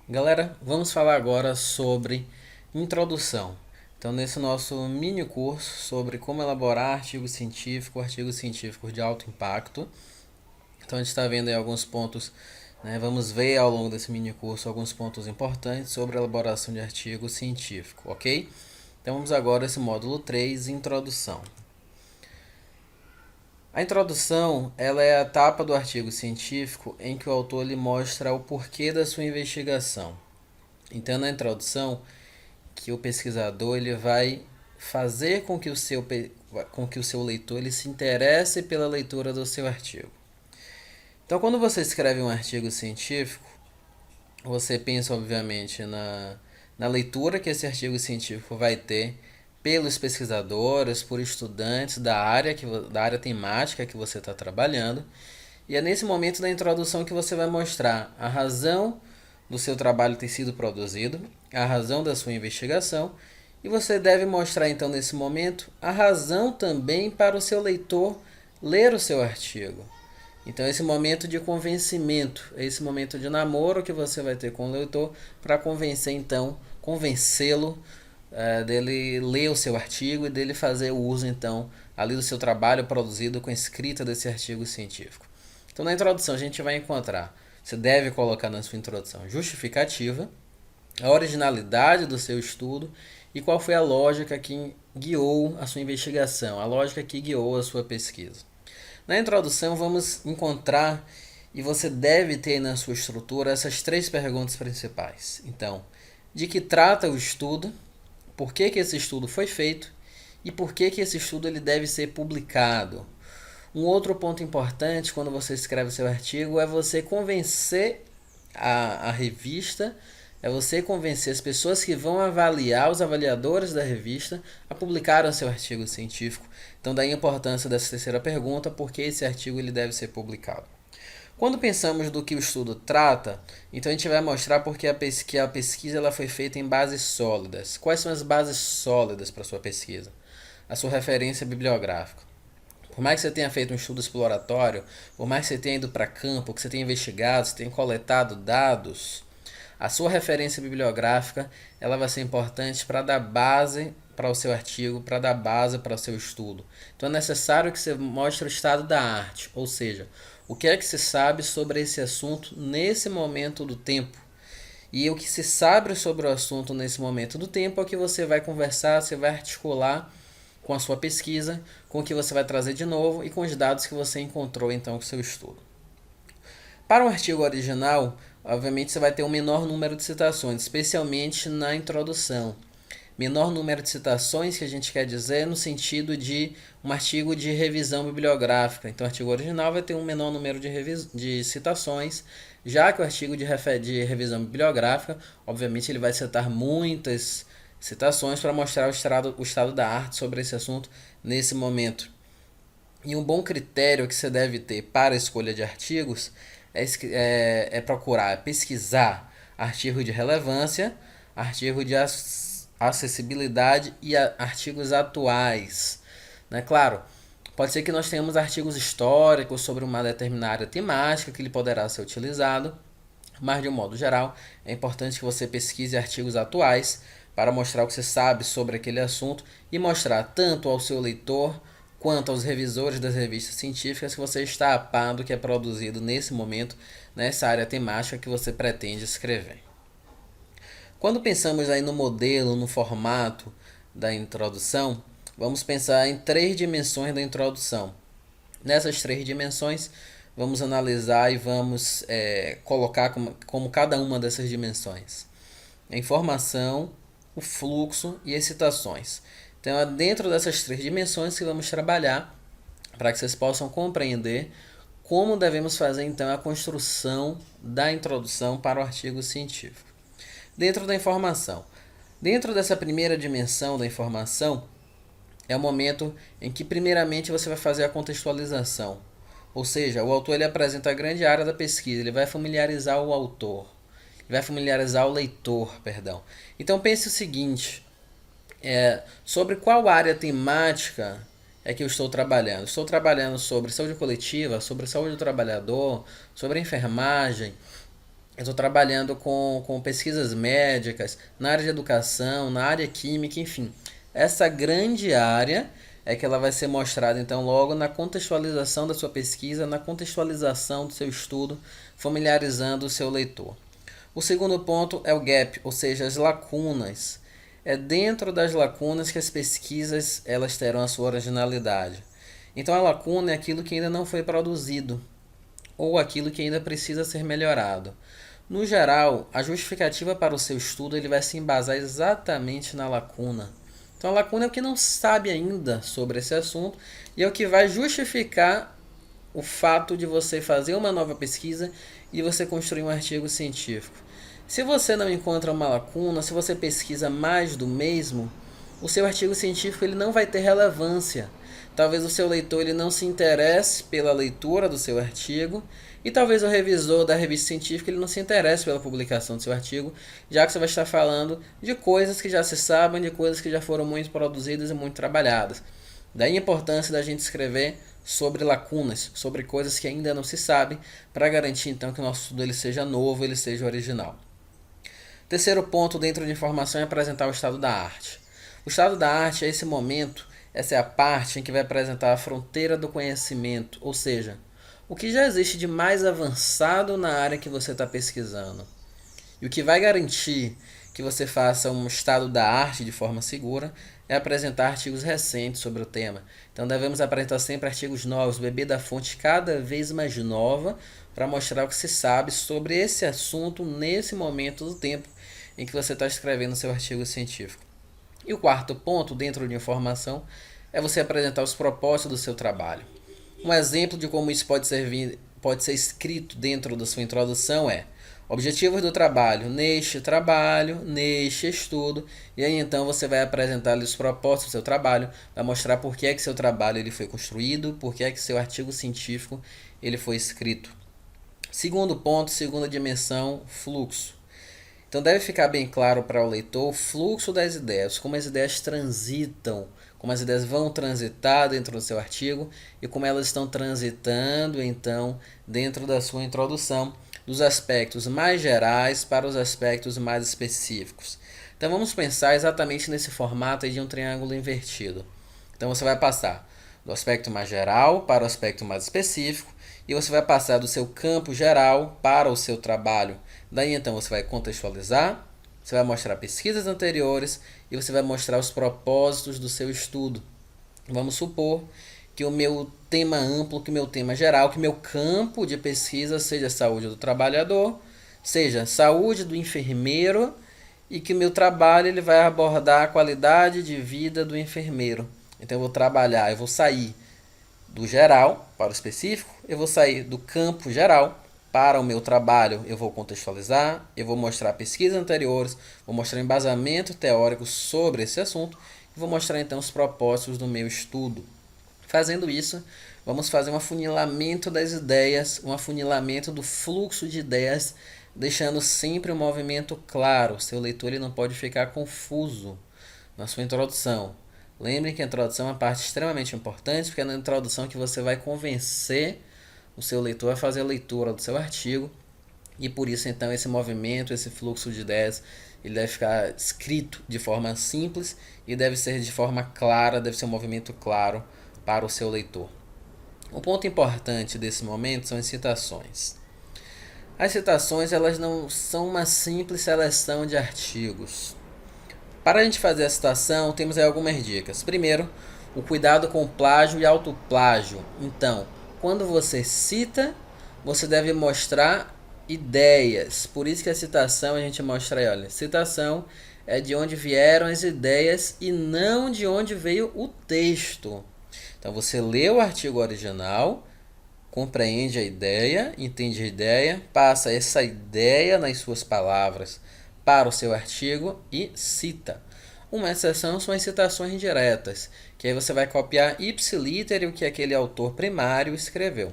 Galera, vamos falar agora sobre introdução. Então, nesse nosso mini curso sobre como elaborar artigos científicos de alto impacto. Então, a gente está vendo aí alguns pontos, né? Vamos ver ao longo desse mini curso alguns pontos importantes sobre a elaboração de artigo científico, ok? Então, vamos agora a esse módulo 3, introdução. A introdução, ela é a etapa do artigo científico em que o autor lhe mostra o porquê da sua investigação. Então, na introdução, que o pesquisador ele vai fazer com que o seu leitor ele se interesse pela leitura do seu artigo. Então, quando você escreve um artigo científico, você pensa, obviamente, na leitura que esse artigo científico vai ter pelos pesquisadores, por estudantes da área temática que você está trabalhando. E é nesse momento da introdução que você vai mostrar a razão do seu trabalho ter sido produzido, a razão da sua investigação, e você deve mostrar então nesse momento a razão também para o seu leitor ler o seu artigo. Então esse momento de convencimento, esse momento de namoro que você vai ter com o leitor para convencê-lo dele ler o seu artigo e dele fazer o uso então ali do seu trabalho produzido com a escrita desse artigo científico. Então na introdução a gente vai encontrar, você deve colocar na sua introdução justificativa, a originalidade do seu estudo e qual foi a lógica que guiou a sua investigação, a lógica que guiou a sua pesquisa. Na introdução vamos encontrar e você deve ter na sua estrutura essas três perguntas principais. Então, de que trata o estudo, por que esse estudo foi feito e por que esse estudo ele deve ser publicado. Um outro ponto importante quando você escreve seu artigo é você convencer a revista, é você convencer as pessoas que vão avaliar, os avaliadores da revista, a publicar o seu artigo científico. Então, daí a importância dessa terceira pergunta, por que esse artigo ele deve ser publicado. Quando pensamos do que o estudo trata, então a gente vai mostrar porque que a pesquisa ela foi feita em bases sólidas. Quais são as bases sólidas para a sua pesquisa? A sua referência bibliográfica. Por mais que você tenha feito um estudo exploratório, por mais que você tenha ido para campo, que você tenha investigado, você tenha coletado dados, a sua referência bibliográfica ela vai ser importante para dar base para o seu artigo, para dar base para o seu estudo. Então é necessário que você mostre o estado da arte, ou seja, o que é que se sabe sobre esse assunto nesse momento do tempo. E o que se sabe sobre o assunto nesse momento do tempo é o que você vai conversar, você vai articular com a sua pesquisa, com o que você vai trazer de novo e com os dados que você encontrou então com o seu estudo. Para um artigo original, obviamente você vai ter um menor número de citações, especialmente na introdução. Menor número de citações que a gente quer dizer no sentido de um artigo de revisão bibliográfica. Então, o artigo original vai ter um menor número de citações, já que o artigo de revisão bibliográfica, obviamente, ele vai citar muitas citações para mostrar o estado da arte sobre esse assunto nesse momento. E um bom critério que você deve ter para a escolha de artigos é procurar pesquisar artigo de relevância, artigo de acessibilidade e artigos atuais. Né? Claro, pode ser que nós tenhamos artigos históricos sobre uma determinada temática que ele poderá ser utilizado, mas de um modo geral é importante que você pesquise artigos atuais para mostrar o que você sabe sobre aquele assunto e mostrar tanto ao seu leitor quanto aos revisores das revistas científicas que você está a par do que é produzido nesse momento nessa área temática que você pretende escrever. Quando pensamos aí no modelo, no formato da introdução, vamos pensar em três dimensões da introdução. Nessas três dimensões, vamos analisar e vamos colocar como cada uma dessas dimensões. A informação, o fluxo e as citações. Então é dentro dessas três dimensões que vamos trabalhar para que vocês possam compreender como devemos fazer então a construção da introdução para o artigo científico. Dentro da informação. Dentro dessa primeira dimensão da informação, é o momento em que primeiramente você vai fazer a contextualização. Ou seja, o autor ele apresenta a grande área da pesquisa, ele vai familiarizar o autor, ele vai familiarizar o leitor, perdão. Então pense o seguinte, sobre qual área temática é que eu estou trabalhando? Estou trabalhando sobre saúde coletiva, sobre saúde do trabalhador, sobre enfermagem. Eu estou trabalhando com pesquisas médicas, na área de educação, na área química, enfim. Essa grande área é que ela vai ser mostrada então logo na contextualização da sua pesquisa, na contextualização do seu estudo, familiarizando o seu leitor. O segundo ponto é o gap, ou seja, as lacunas. É dentro das lacunas que as pesquisas elas terão a sua originalidade. Então a lacuna é aquilo que ainda não foi produzido ou aquilo que ainda precisa ser melhorado. No geral, a justificativa para o seu estudo ele vai se embasar exatamente na lacuna. Então a lacuna é o que não sabe ainda sobre esse assunto e é o que vai justificar o fato de você fazer uma nova pesquisa e você construir um artigo científico. Se você não encontra uma lacuna, se você pesquisa mais do mesmo, o seu artigo científico ele não vai ter relevância. Talvez o seu leitor ele não se interesse pela leitura do seu artigo e talvez o revisor da revista científica ele não se interesse pela publicação do seu artigo, já que você vai estar falando de coisas que já se sabem, de coisas que já foram muito produzidas e muito trabalhadas. Daí a importância da gente escrever sobre lacunas, sobre coisas que ainda não se sabem, para garantir então que o nosso estudo ele seja novo, ele seja original. Terceiro ponto dentro de informação é apresentar o estado da arte. O estado da arte é esse momento, essa é a parte em que vai apresentar a fronteira do conhecimento, ou seja, o que já existe de mais avançado na área que você está pesquisando. E o que vai garantir que você faça um estado da arte de forma segura é apresentar artigos recentes sobre o tema. Então devemos apresentar sempre artigos novos, beber da fonte cada vez mais nova para mostrar o que se sabe sobre esse assunto nesse momento do tempo em que você está escrevendo seu artigo científico. E o quarto ponto dentro de informação é você apresentar os propósitos do seu trabalho. Um exemplo de como isso pode ser escrito dentro da sua introdução é: objetivos do trabalho, neste estudo, e aí então você vai apresentar os propósitos do seu trabalho, vai mostrar por que é que seu trabalho ele foi construído, por que é que seu artigo científico ele foi escrito. Segundo ponto, segunda dimensão, fluxo. Então deve ficar bem claro para o leitor o fluxo das ideias, como as ideias transitam, como as ideias vão transitar dentro do seu artigo e como elas estão transitando então dentro da sua introdução, dos aspectos mais gerais para os aspectos mais específicos. Então vamos pensar exatamente nesse formato de um triângulo invertido. Então você vai passar do aspecto mais geral para o aspecto mais específico e você vai passar do seu campo geral para o seu trabalho. Daí então você vai contextualizar, você vai mostrar pesquisas anteriores e você vai mostrar os propósitos do seu estudo. Vamos supor que o meu tema amplo, que o meu tema geral, que o meu campo de pesquisa seja saúde do trabalhador, seja saúde do enfermeiro e que o meu trabalho ele vai abordar a qualidade de vida do enfermeiro. Então eu vou sair do geral para o específico, eu vou sair do campo geral para o meu trabalho, eu vou contextualizar, eu vou mostrar pesquisas anteriores, vou mostrar embasamento teórico sobre esse assunto e vou mostrar então os propósitos do meu estudo. Fazendo isso, vamos fazer um afunilamento das ideias, um afunilamento do fluxo de ideias, deixando sempre um movimento claro. Seu leitor ele não pode ficar confuso na sua introdução. Lembrem que a introdução é uma parte extremamente importante, porque é na introdução que você vai convencer o seu leitor a fazer a leitura do seu artigo, e por isso então esse movimento, esse fluxo de ideias, ele deve ficar escrito de forma simples e deve ser de forma clara, deve ser um movimento claro para o seu leitor. Um ponto importante desse momento são as citações. As citações elas não são uma simples seleção de artigos. Para a gente fazer a citação, temos aí algumas dicas. Primeiro, o cuidado com plágio e autoplágio. Então, quando você cita, você deve mostrar ideias. Por isso que a citação a gente mostra aí, olha, citação é de onde vieram as ideias e não de onde veio o texto. Então você lê o artigo original, compreende a ideia, entende a ideia, passa essa ideia nas suas palavras para o seu artigo e cita. Uma exceção são as citações diretas, que aí você vai copiar ipsiliter o que aquele autor primário escreveu.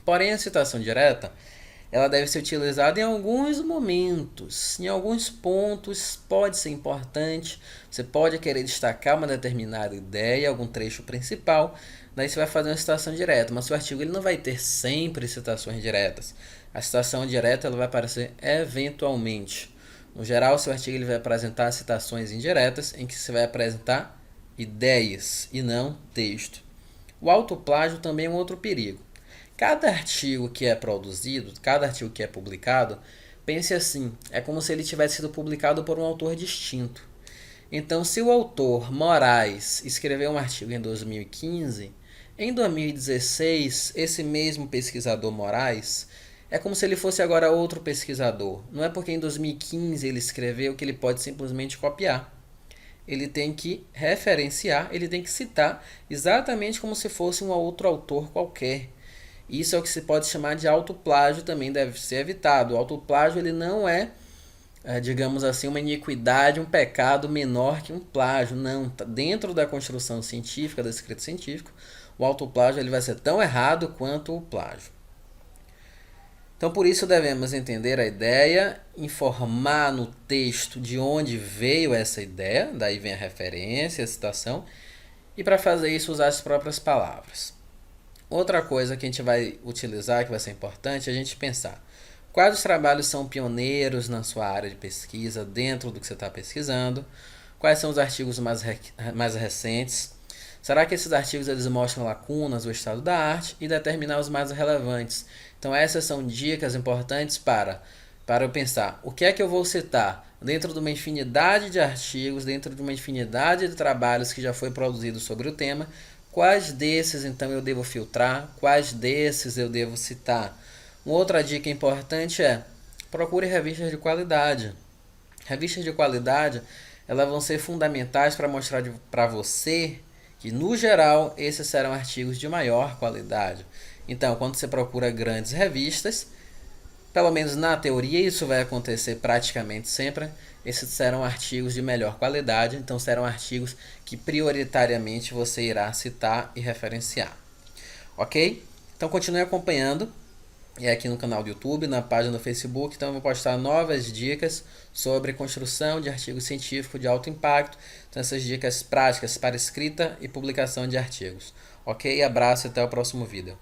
Porém, a citação direta ela deve ser utilizada em alguns momentos, em alguns pontos pode ser importante, você pode querer destacar uma determinada ideia, algum trecho principal, daí você vai fazer uma citação direta, mas seu artigo ele não vai ter sempre citações diretas. A citação direta ela vai aparecer eventualmente. No geral, seu artigo ele vai apresentar citações indiretas em que se vai apresentar ideias e não texto. O autoplágio também é um outro perigo. Cada artigo que é produzido, cada artigo que é publicado, pense assim, é como se ele tivesse sido publicado por um autor distinto. Então, se o autor Moraes escreveu um artigo em 2015, em 2016, esse mesmo pesquisador Moraes é como se ele fosse agora outro pesquisador. Não é porque em 2015 ele escreveu que ele pode simplesmente copiar. Ele tem que referenciar, ele tem que citar exatamente como se fosse um outro autor qualquer. Isso é o que se pode chamar de autoplágio, também deve ser evitado. O autoplágio ele não digamos assim, uma iniquidade, um pecado menor que um plágio. Não, dentro da construção científica, do escrito científico, o autoplágio ele vai ser tão errado quanto o plágio. Então, por isso devemos entender a ideia, informar no texto de onde veio essa ideia, daí vem a referência, a citação, e para fazer isso usar as próprias palavras. Outra coisa que a gente vai utilizar, que vai ser importante, é a gente pensar quais os trabalhos são pioneiros na sua área de pesquisa, dentro do que você está pesquisando, quais são os artigos mais recentes, será que esses artigos eles mostram lacunas do estado da arte e determinar os mais relevantes. Então essas são dicas importantes para eu pensar o que é que eu vou citar dentro de uma infinidade de artigos, dentro de uma infinidade de trabalhos que já foi produzido sobre o tema, quais desses então eu devo filtrar, quais desses eu devo citar. Uma outra dica importante é procure revistas de qualidade. Revistas de qualidade elas vão ser fundamentais para mostrar para você que, no geral, esses serão artigos de maior qualidade. Então, quando você procura grandes revistas, pelo menos na teoria isso vai acontecer praticamente sempre, esses serão artigos de melhor qualidade, então serão artigos que prioritariamente você irá citar e referenciar. Ok? Então continue acompanhando. E aqui no canal do YouTube, na página do Facebook, então eu vou postar novas dicas sobre construção de artigo científico de alto impacto. Então essas dicas práticas para escrita e publicação de artigos. Ok? Abraço e até o próximo vídeo.